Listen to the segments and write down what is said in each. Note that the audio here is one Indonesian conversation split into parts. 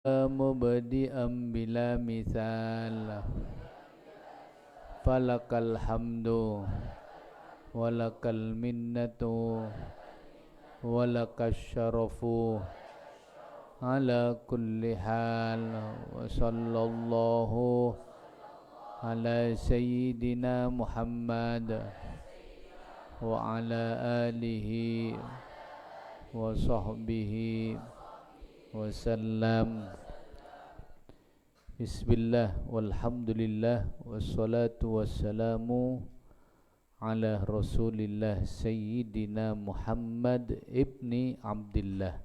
mubdi'an bila misal falakal hamdu walakal minnatu walakas syarafu ala kulli hal wa sallallahu ala sayyidina Muhammad wa ala alihi wa sahbihi wa sallam. Bismillah walhamdulillah wassalatu wassalamu ala rasulillah sayyidina Muhammad ibni Abdillah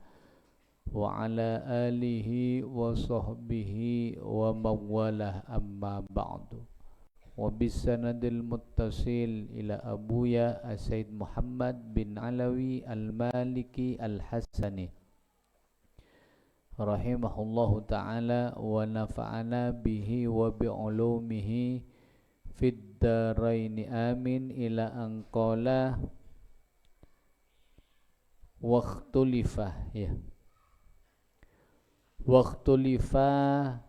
wa ala alihi wa sahbihi wa mawalah amma ba'du. Wa bisanadil muttasil ila abuya Sayyid Muhammad bin Alawi al-Maliki al-Hasani rahimahullahu ta'ala wa nafa'ana bihi wa bi'ulumihi fid daraini amin ila anqala waqtulifah ya waqtulifah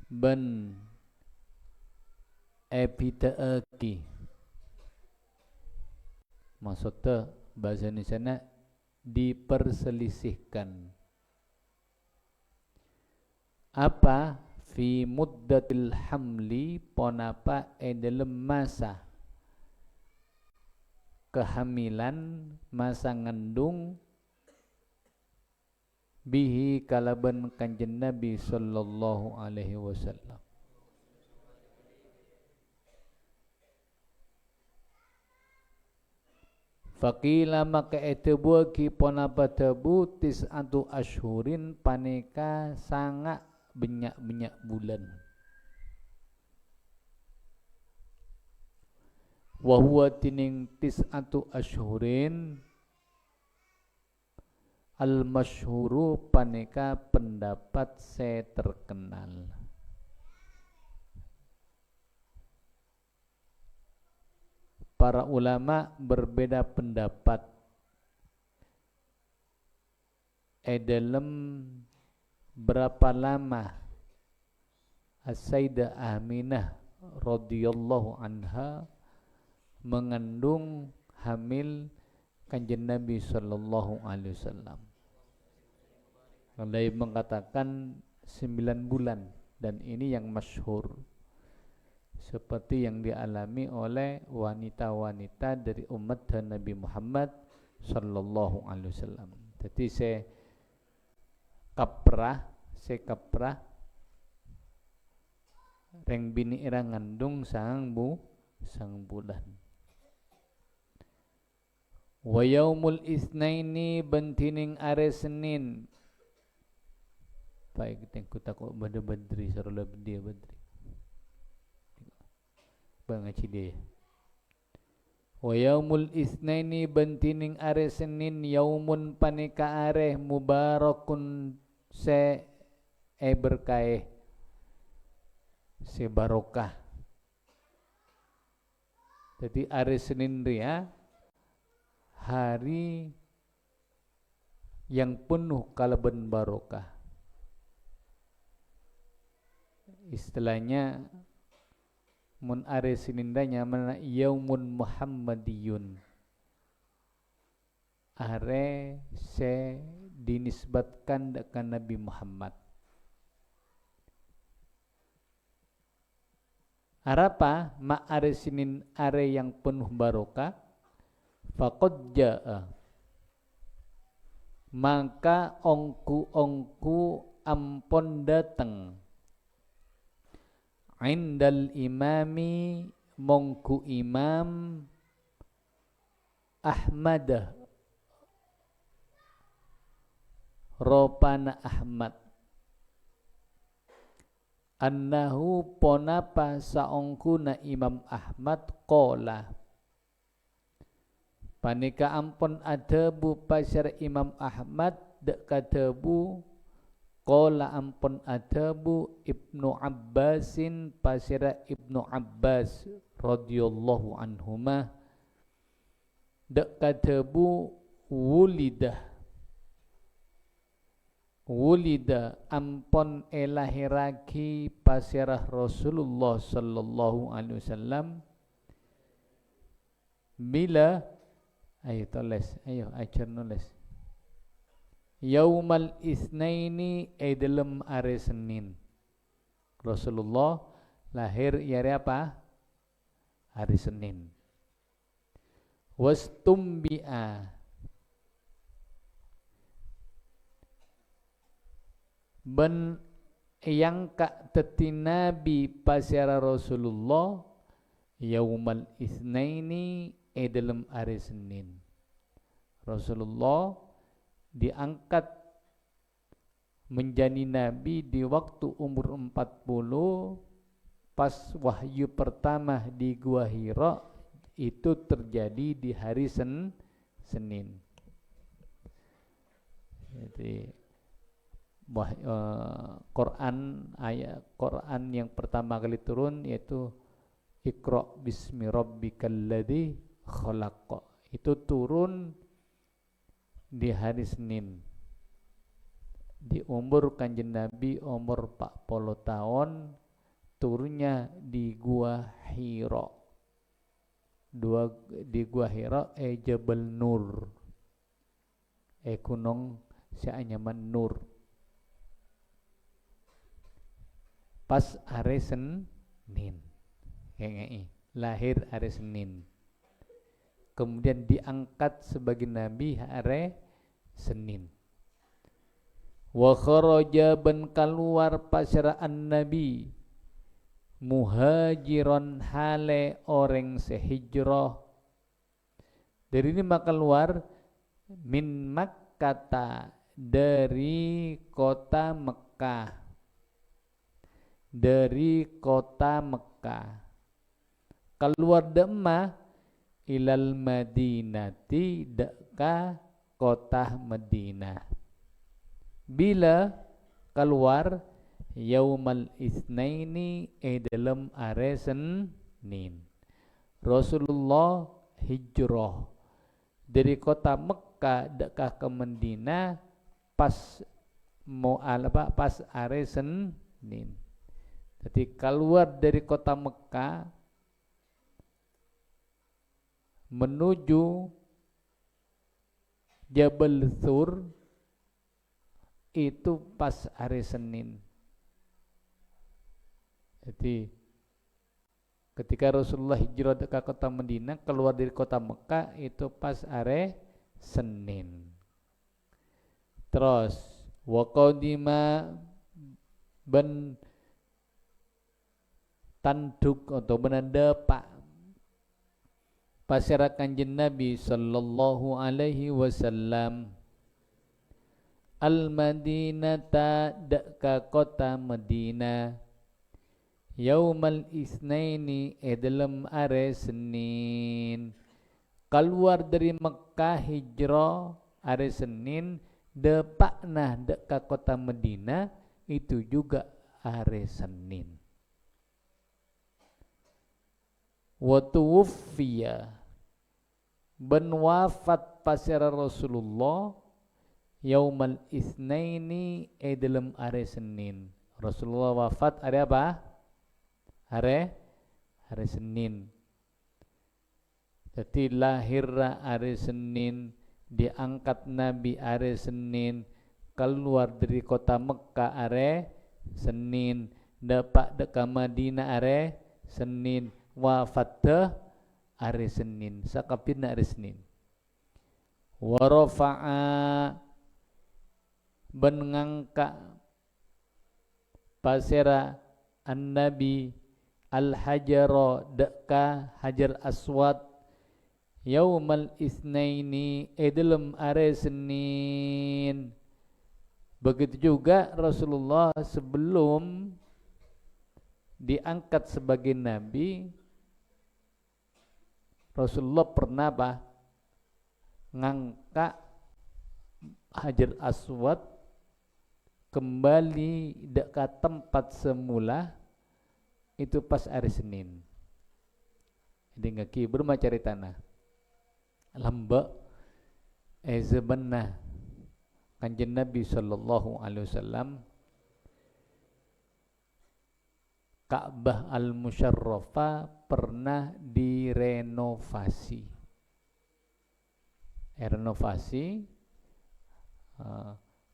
ban epitaaki maksudnya bahasa Indonesia diperselisihkan apa fi muddatil hamli ponapa dalam masa kehamilan masa ngandung bihi kalaban kanjeng Nabi sallallahu alaihi wasallam. Faqila maka etebu ki ponapa tebu tis'atu asyhurin paneka sanga benyak-benyak bulan. Wa huwa tining tis'atu asyhurin al masyhuru paneka pendapat saya terkenal. Para ulama berbeda pendapat dalam berapa lama As-Sayyidah Aminah radhiyallahu anha mengandung hamil kanjeng Nabi sallallahu alaihi wasallam. Ada yang mengatakan 9 bulan dan ini yang masyhur seperti yang dialami oleh wanita-wanita dari umat Nabi Muhammad sallallahu alaihi wasallam. Jadi saya kaprah reng bini ira ngandung sang bulan. Wa yaumul isnaini bentining are Senin. Baik kita takut badri sarula dia badri. Bangaci dia. Wa yaumul isnaini bentining are Senin yaumun panika are mubarakun se berkah se barokah. Jadi are Senin dia hari yang penuh kalaban barokah. Istilahnya mun are Senindanya mana yaumun Muhammadiyun. Are se dinisbatkan dengan Nabi Muhammad. Arapa ma are Senin are yang penuh barokah. Faqad jaa maka ongku ampon datang indal imami mongku imam Ahmad ropana Ahmad annahu ponapa saongkuna Imam Ahmad qala panika ampun adabu pasar Imam Ahmad dek kadabu qala ampun adabu Ibnu Abbasin pasira Ibnu Abbas radhiyallahu anhuma dek kadabu wulidah wulida ampon elahiraki pasirah Rasulullah sallallahu alaihi wasallam bila ayo tulis ayo ajar nulis yaumal isnaini dalam hari Senin. Rasulullah lahir hari apa? Hari Senin. Wastumbi'a ben yang kak tetinabi pasara Rasulullah yaumal isnaini dalam hari Senin. Rasulullah diangkat menjadi nabi di waktu umur 40 pas wahyu pertama di Gua Hira itu terjadi di hari Senin. Jadi ayat Quran yang pertama kali turun yaitu Iqra bismi rabbikal ladzi khalaq. Itu turun di hari Senin. Di umur Kanjeng Nabi umur 40 tahun turunnya di Gua Hira. Di Gua Hira Jabal Nur. Gunung Sa'anyaman Nur. Pas hari Senin. Lahir hari Senin. Kemudian diangkat sebagai nabi hari Senin. Wa kharaja ban keluar pasraan nabi muhajiron hale orang sehijrah. Dari ini maka keluar min Makkata dari kota Mekah. Dari kota Mekah. Keluar demah ilal Madinati deka kota Madinah. Bila keluar yaumal isnaini dalam hari Senin. Rasulullah hijrah dari kota Mekah deka ke Madinah pas pas hari Senin. Jadi keluar dari kota Mekah menuju Jabal Thur itu pas hari Senin. Jadi ketika Rasulullah hijrah ke kota Madinah keluar dari kota Mekah itu pas hari Senin. Terus wa qadima ben tanduk atau benanda pak pasira Kanjeng Nabi sallallahu alaihi wasallam al-Madinata deka kota Madinah yaumal isnaini dalam hari Senin. Keluar dari Mekah hijrah hari Senin depakna deka kota Madinah itu juga hari Senin. Wa tuwfiya ben wafat pasira Rasulullah yaumal isnaini dalam hari Senin. Rasulullah wafat hari apa? Hari Senin. Jadi lahir hari Senin, diangkat Nabi hari Senin, keluar dari kota Mekah hari Senin, dapat deka Madinah hari Senin, wafat hari Senin, sakapina hari Senin. Wa rafa'a ben ngangka pasira an-nabi al-hajara deka hajar aswad yaumal isnaini dalam hari Senin. Begitu juga Rasulullah sebelum diangkat sebagai nabi, Rasulullah pernah ngangkat hajar aswad kembali dekat tempat semula itu pas hari Senin. Jadi ngaki bermacari tanah lembek sebenah Kanjeng Nabi sallallahu alaihi wasallam Ka'bah Al-Musyarrafah pernah direnovasi.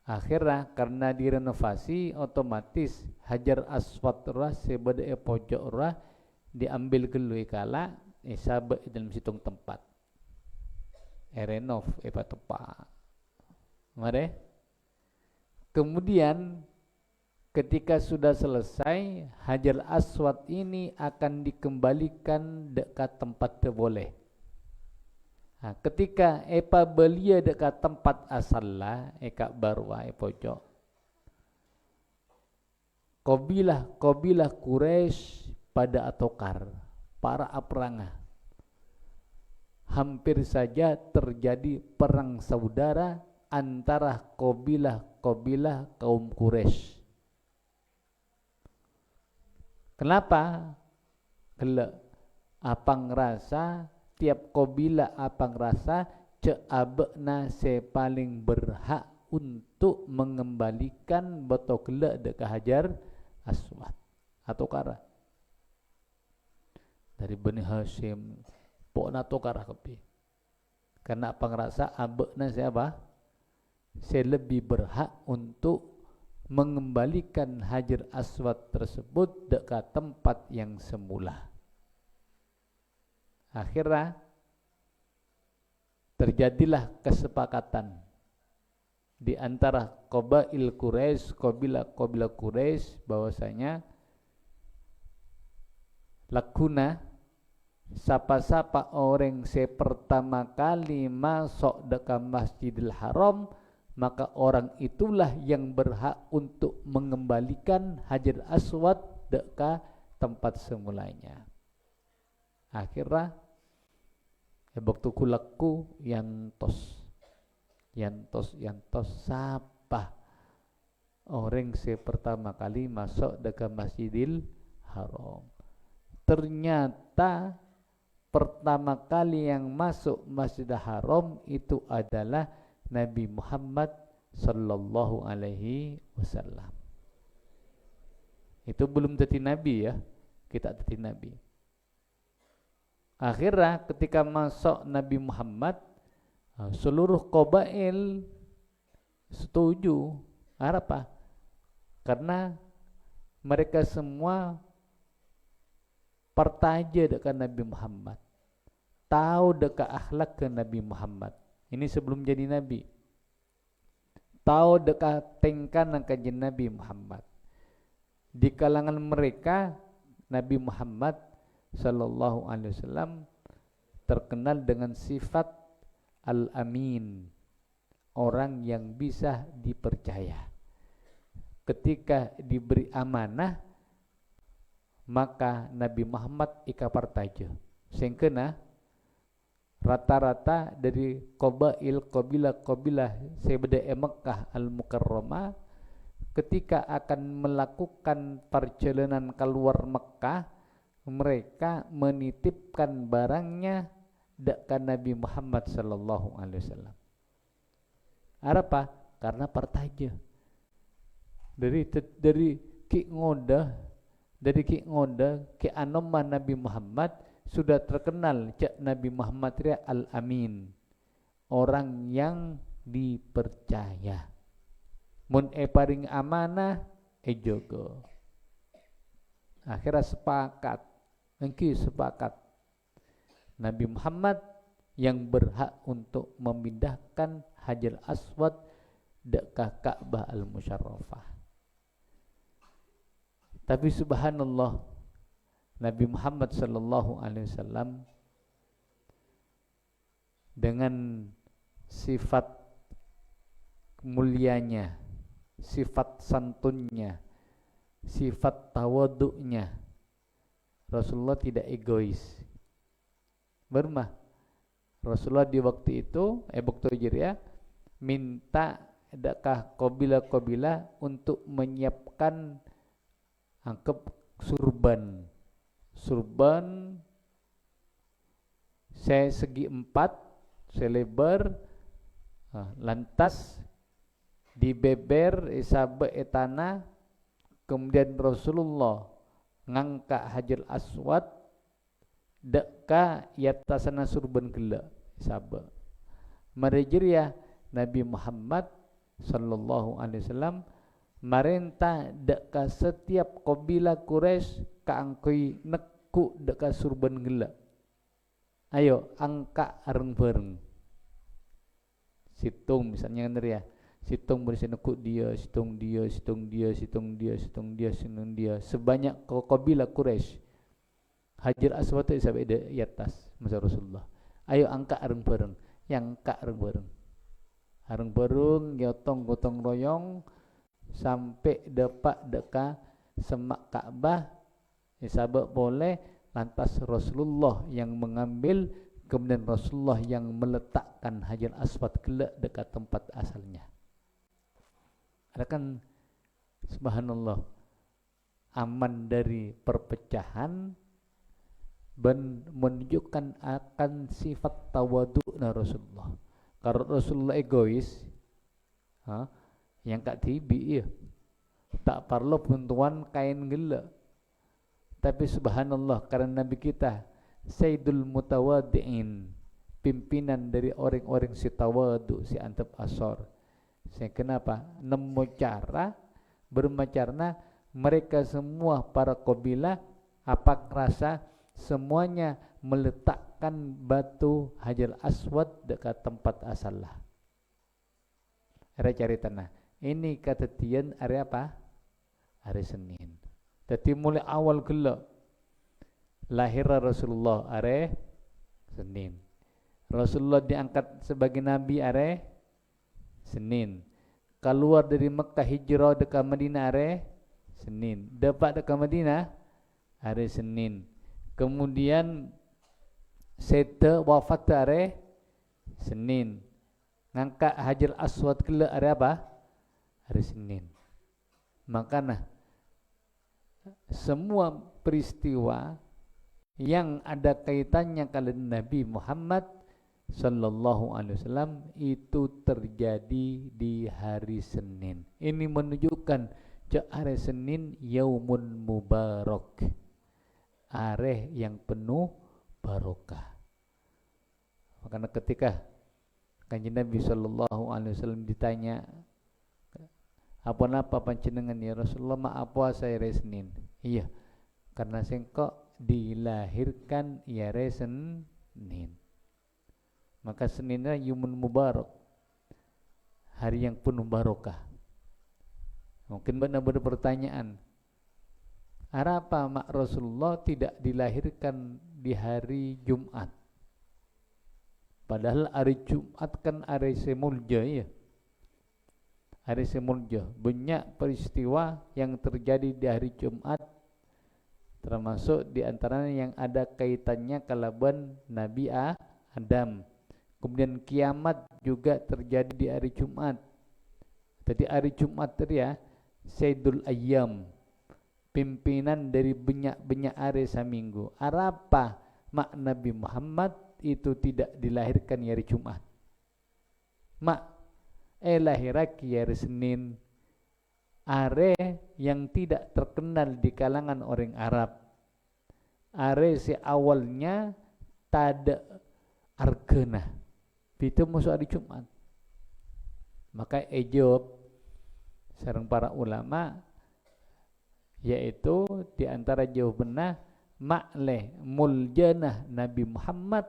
Akhirnya karena direnovasi otomatis Hajar Aswad ora sebeda pojok ora diambil gelui kala sabe dalam situng tempat. Renov tepat. Mare. Kemudian ketika sudah selesai, Hajar Aswad ini akan dikembalikan dekat tempat boleh. Nah, ketika belia dekat tempat asallah, eka barwa pojok. Kabilah Quraisy pada atokar, para aperangah. Hampir saja terjadi perang saudara antara kabilah kaum Quraisy. Kenapa? Apang rasa tiap kabilah apang rasa ceabekna paling berhak untuk mengembalikan beto kelak dekat Hajar Aswad atau kara dari Bani Hashim pokna tokara kepi karena apang rasa abekna siapa lebih berhak untuk mengembalikan Hajar Aswad tersebut dekat tempat yang semula. Akhirnya terjadilah kesepakatan di antara kabilah Quraisy bahwasanya lakuna sapa-sapa orang pertama kali masuk dekat Masjidil Haram maka orang itulah yang berhak untuk mengembalikan Hajar Aswad dekat tempat semulanya. Akhirnya waktu kulaku yantos sapa orang pertama kali masuk dekat Masjidil Haram. Ternyata pertama kali yang masuk Masjidil Haram itu adalah Nabi Muhammad sallallahu alaihi wasallam. Itu belum jadi nabi ya, kita jadi nabi. Akhirnya ketika masuk Nabi Muhammad, seluruh qabail setuju. Apa? Karena mereka semua pertaja dekat Nabi Muhammad, tahu dekat akhlak ke Nabi Muhammad. Ini sebelum jadi Nabi. Tahu dekat tengkan kanjeng Nabi Muhammad. Di kalangan mereka Nabi Muhammad sallallahu alaihi wasallam terkenal dengan sifat al-amin, orang yang bisa dipercaya. Ketika diberi amanah maka Nabi Muhammad ikapartaja. Sengkena rata-rata dari kabilah sebeda Mekah Al-Mukarramah ketika akan melakukan perjalanan keluar Mekah mereka menitipkan barangnya dekat Nabi Muhammad sallallahu alaihi wasallam. Apa? Karena pertaja. Dari Ki Ngoda Ki Anoman Nabi Muhammad sudah terkenal cak Nabi Muhammad ria al-amin, orang yang dipercaya. Mun paring amanah jogo. Akhirnya sepakat Nabi Muhammad yang berhak untuk memindahkan Hajar Aswad dekat Ka'bah Al-Musyarrafah. Tapi subhanallah, Nabi Muhammad sallallahu alaihi wasallam dengan sifat mulianya, sifat santunnya, sifat tawaduknya, Rasulullah tidak egois. Bermah Rasulullah di waktu itu waktu hijriah minta adakah kabilah untuk menyiapkan angkep surban segi 4 selebar lantas dibeber isabe etana, kemudian Rasulullah ngangkat Hajar Aswad deka yatasana surban gela isabe marejeria Nabi Muhammad sallallahu alaihi wasallam marenta deka setiap kabilah Quraisy kaangkui neku deka surban gela. Ayo angka areng-bareng. Situng misalnya kan ya. Situng bersih neku dia, situng dia, situng dia, situng dia, situng dia, situng dia. Sebanyak kabilah Quraisy. Hajar Aswad itu sampai di atas masa Rasulullah. Ayo angka areng-bareng. Yang angka areng-bareng. Areng-bareng gotong royong sampai depak deka semak Ka'bah. Sabab boleh lantas Rasulullah yang mengambil, kemudian Rasulullah yang meletakkan Hajar Aswad kelak dekat tempat asalnya. Ada kan subhanallah aman dari perpecahan dan menunjukkan akan sifat tawadhu'na Rasulullah. Kalau Rasulullah egois, yang kak tibi ya, tak perlu bantuan kain gila. Tapi subhanallah karena Nabi kita Sayyidul Mutawaddi'in, pimpinan dari orang-orang si tawadu, si antep asor. Kenapa? Nemu cara bermacarna mereka semua para kabilah apa rasa semuanya meletakkan batu Hajar Aswad dekat tempat asallah. Ada cari tanah. Ini kata tian hari apa? Hari Senin. Jadi mulai awal gelap lahir Rasulullah hari Senin. Rasulullah diangkat sebagai nabi hari Senin. Keluar dari Mekah hijrah dekat Madinah hari Senin. Dapat dekat Madinah hari Senin. Kemudian Seta wafat hari Senin. Ngangkat Hajar Aswad kelak hari apa? Hari Senin. Makanya semua peristiwa yang ada kaitannya kalian Nabi Muhammad sallallahu alaihi wasallam itu terjadi di hari Senin. Ini menunjukkan hari Senin yaumun mubarak. Hari yang penuh barokah. Karena ketika Kanjeng Nabi sallallahu alaihi wasallam ditanya, apa panjenengan ya Rasulullah, maaf puasa hari Senin. Iya, karena sengkok dilahirkan ya hari Senin. Maka Seninnya yumun mubarak, hari yang penuh barokah. Mungkin benar pertanyaan, apa mak Rasulullah tidak dilahirkan di hari Jumat? Padahal hari Jumat kan hari semulja ya. Hari semulja, banyak peristiwa yang terjadi di hari Jumat, termasuk di antaranya yang ada kaitannya kalaban Nabi Adam. Kemudian kiamat juga terjadi di hari Jumat. Jadi hari Jumat itu ya Sayyidul Ayyam, pimpinan dari banyak hari seminggu. Apa mak Nabi Muhammad itu tidak dilahirkan di hari Jumat? Lahiraki hari Senin, are yang tidak terkenal di kalangan orang Arab. Are si awalnya tada argana. Itu masuk hari Jumat. Maka ejawab sareng para ulama, yaitu di antara jawabannya makleh muljanah Nabi Muhammad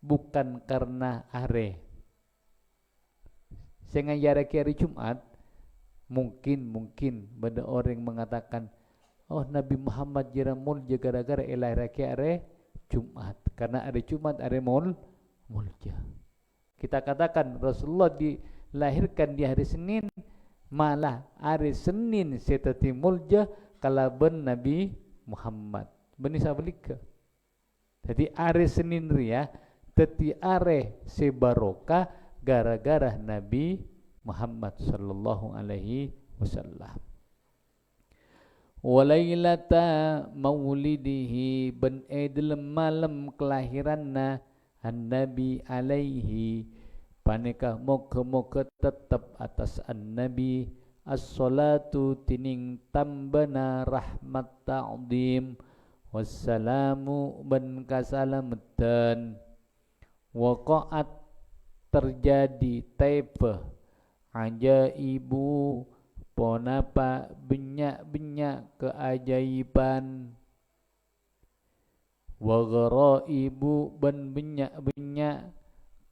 bukan karena are. Sehingga hari Jumat mungkin ada orang mengatakan, oh Nabi Muhammad jira mulja gara-gara hari Jumat, karena hari Jumat hari mulja. Kita katakan Rasulullah dilahirkan di hari Senin, malah hari Senin setati mulja kalaban Nabi Muhammad. Bani sabalika. Jadi hari Senin ria teti are sebarokah gara-gara Nabi Muhammad sallallahu alaihi wasallam. Walailata maulidihi dalam malam kelahiranna an-nabi alaihi Panika moga-moga tetap atas an-nabi as-salatu tining tambana rahmat ta'zim wassalamu ban kasalametan waqa'at terjadi taipa ajaibu ponapa benyak-benyak keajaiban wa gharaibu ban benyak-benyak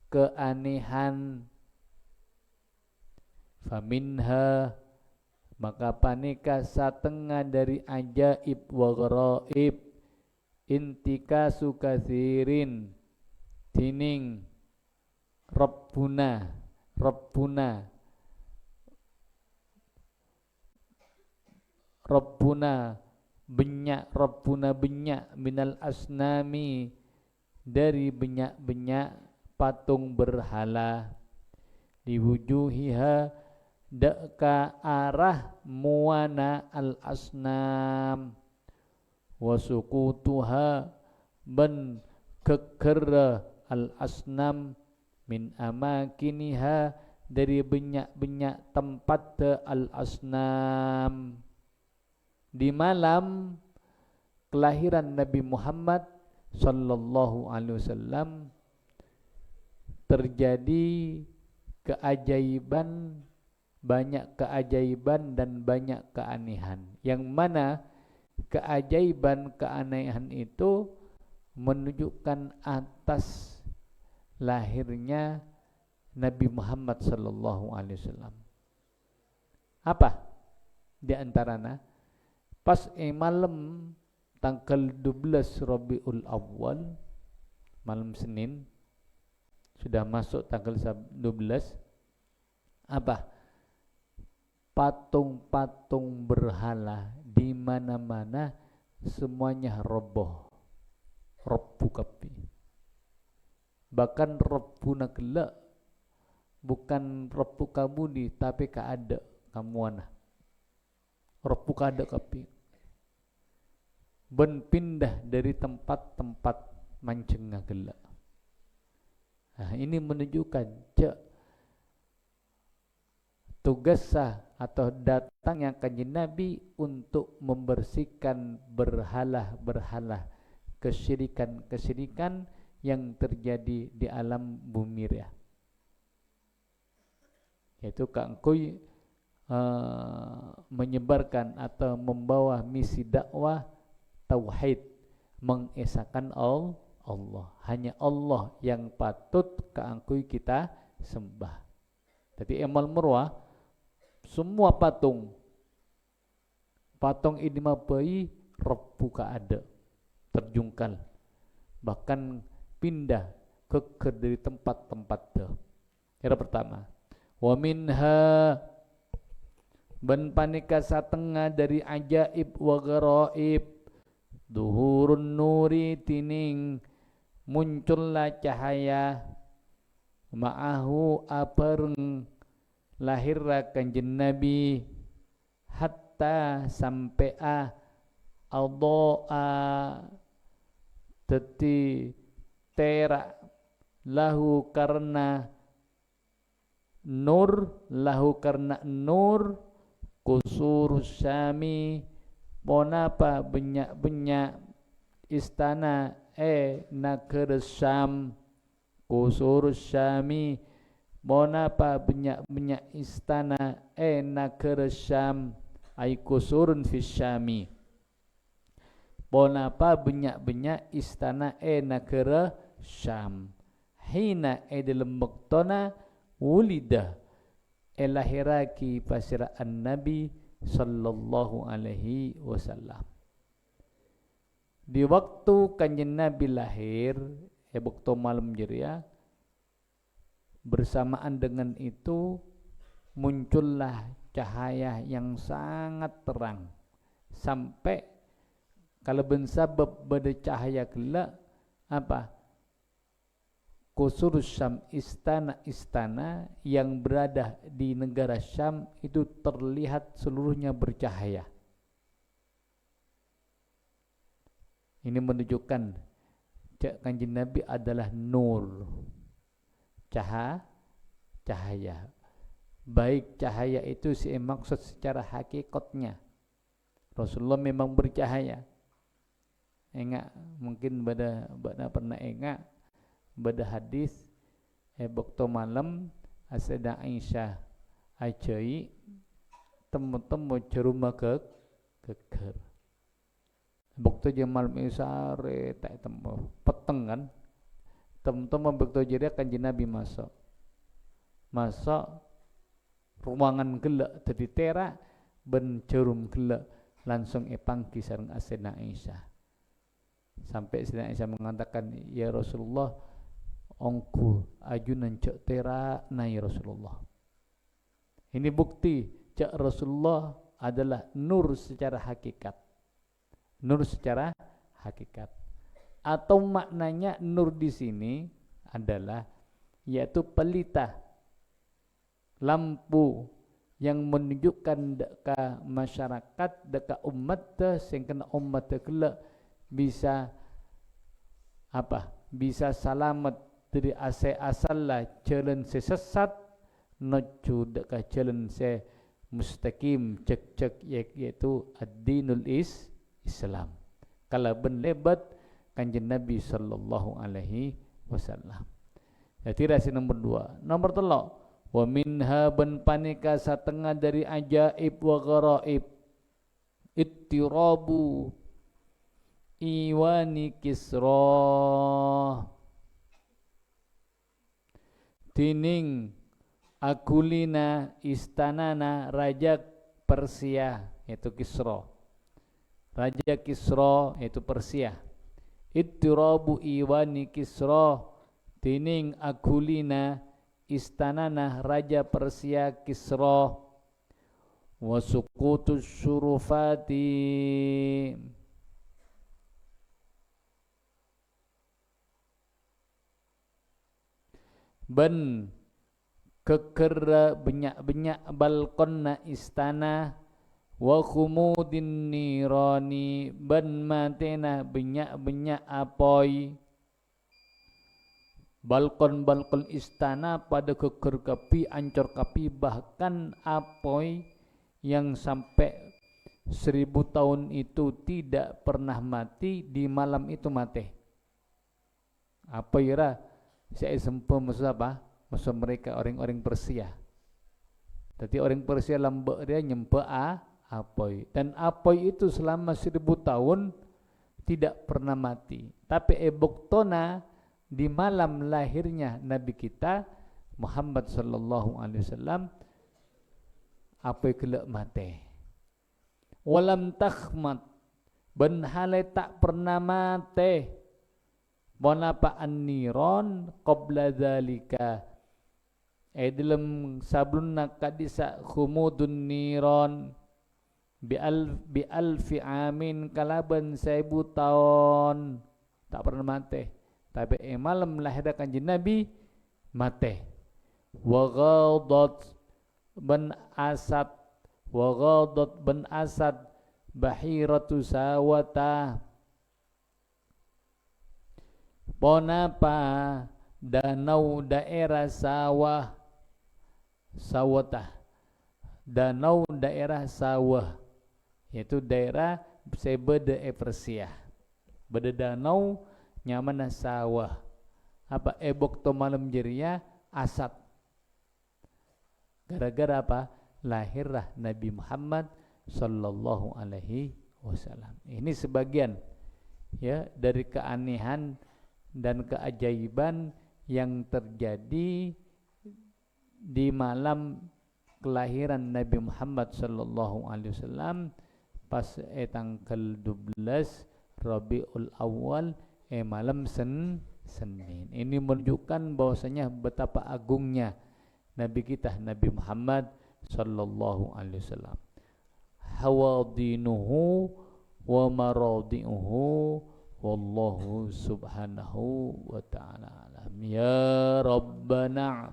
keanehan faminha maka panika satengah dari ajaib wa gharaib intikasu katsirin tining Rabbuna benyak minal asnami dari benyak-benyak patung berhala diwujuhiha deka arah muana al asnam wasukutuha ban kekera al asnam min amakiniha dari benyak-benyak tempat al asnam. Di malam kelahiran Nabi Muhammad sallallahu alaihi wasallam terjadi keajaiban, banyak keajaiban dan banyak keanehan. Yang mana keajaiban keanehan itu menunjukkan atas lahirnya Nabi Muhammad sallallahu alaihi wasallam. Apa? Di antaranya pas malam tanggal 12 Rabiul Awal, malam Senin, sudah masuk tanggal 12, apa? Patung-patung berhala di mana-mana semuanya roboh kapi. Bahkan Rabbuna gelak, bukan Rabbu kabudi tapi kaada kamuana. Rabbu kaada kapi. Ben pindah dari tempat-tempat mancengah gelak. Nah, ini menunjukkan tugas sah atau datangnya kanjeng Nabi untuk membersihkan berhala-berhala, kesyirikan-kesyirikan yang terjadi di alam bumi ya. Yaitu kangkui menyebarkan atau membawa misi dakwah tauhid, mengesahkan Allah. Hanya Allah yang patut keangkui kita sembah. Jadi emal murwah semua patung ini mabai Rabbu ada terjungkal, bahkan pindah ke dari tempat-tempat itu. Yang pertama, wa minha ban panika satengah dari ajaib wa gharaib duhurun nuri tining muncullah cahaya ma'ahu apareng lahirra kanjeng Nabi hatta sampai aldoa teti terak lahu karena nur kusur syami ponapa benyak-benyak istana negara Syam kusur syami ponapa benyak-benyak istana negara Syam ay kusurun fis syami ponapa benyak-benyak istana negara Syam hina dalam waktona wulidah lahiraki pasiraan Nabi sallallahu alaihi wasallam. Di waktu kanjeng Nabi lahir, waktu malam jeria, bersamaan dengan itu muncullah cahaya yang sangat terang sampai kalau bensabab pada cahaya gelap apa? Kusur Syam, istana-istana yang berada di negara Syam itu terlihat seluruhnya bercahaya. Ini menunjukkan kanjeng Nabi adalah nur, cahaya. Baik cahaya itu maksud secara hakikatnya. Rasulullah memang bercahaya. Enggak mungkin bada pernah enggak bada hadis waktu malam Sayyidah Aisyah ajai temu-temu jeruma keker. Waktu jam malam sare tak temu peteng kan. Temu-temu waktu jadi Kanjeng Nabi masuk ruangan gelak tadi tera ben jerum gelak langsung pangki sareng Sayyidah Aisyah. Sampai Sayyidah Aisyah mengatakan, ya Rasulullah, ongku ajunan cek tera nai Rasulullah. Ini bukti cek Rasulullah adalah nur secara hakikat. Nur secara hakikat. Atau maknanya nur di sini adalah yaitu pelita lampu yang menunjukkan dekat masyarakat, dekat umat sing kena umat kelak bisa apa? Bisa selamat dari asal lah jalan sesat nuju dekat jalan se mustaqim cek yaitu ad-dinul Islam. Kalau ben lebat Kanjeng Nabi sallallahu alaihi wasallam. Jadi rasi nomor 2. Nomor 3, wa minha ban panika satengah dari ajaib wa gharaib ittirabu iwani Kisra tining akulina istanana raja Persia yaitu Kisra. Raja Kisra yaitu Persia. Ittirabu iwani Kisra tining akulina istanana raja Persia Kisra wa suqutus syurufati ben keker benyak-benyak balkonna istana wa khumudin nirani ben matena benyak-benyak apoi balkon-balkon istana pada keker kapi ancor kapi bahkan apoi yang sampai 1000 tahun itu tidak pernah mati di malam itu mati. Apa ira saya sempat maksud apa? Maksud mereka orang-orang Persia. Jadi orang Persia lambak dia nyempe apoi dan apoi itu selama 1000 tahun tidak pernah mati. Tapi ebuktona di malam lahirnya Nabi kita Muhammad sallallahu alaihi wasallam apoi kelak mati. Walam takhmat ben halai tak pernah mati. Bonapa an-niron qabla dzalika dalam sablunna kadisa khumudun niron bi alfi amin kalaban 1000 tahun tak pernah mati. Tapi malam lahir Kanjeng Nabi mati. Wa ghadat ban asad bahiratu sawata ponapa danau daerah sawatah danau daerah sawah yaitu daerah sebeda Persia beda danau nyaman sawah apa ebok to malam jeria asad gara-gara apa lahirlah Nabi Muhammad sallallahu alaihi wasallam. Ini sebagian ya dari keanehan dan keajaiban yang terjadi di malam kelahiran Nabi Muhammad sallallahu alaihi wasallam pas tanggal 12 Rabiul Awal malam Senin. Ini menunjukkan bahwasanya betapa agungnya Nabi kita Nabi Muhammad sallallahu alaihi wasallam. Hawadinuhu wa maradiuhu wallahu subhanahu wa ta'ala alam. Ya Rabbana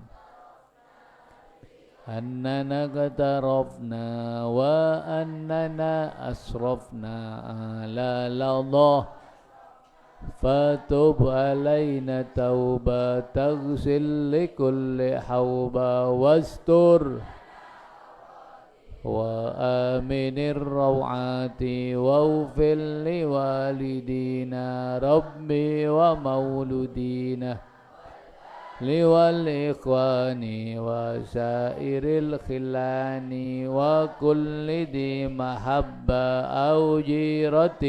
annana qatarafna wa annana asrafna ala Allah فتب علينا توبة تغسل لكل حوبة واستر وآمن الروعات واغفر لوالدينا ربي ومولودينا والإخوان وسائر الخلان وكل ذي محبة أو جيرة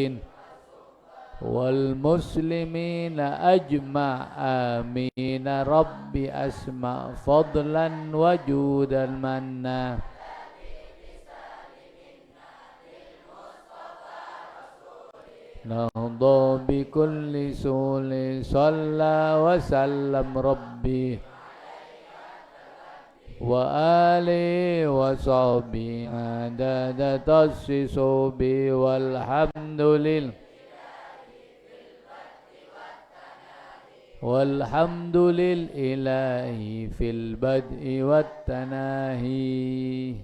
والمسلمين أجمع آمين ربي أسمع فضلا وجودا منا نهضى بكل سول صلى وسلم ربي وآله وصحبه عدد تصصب والحمد لله والحمد لله في البدء والتناهي.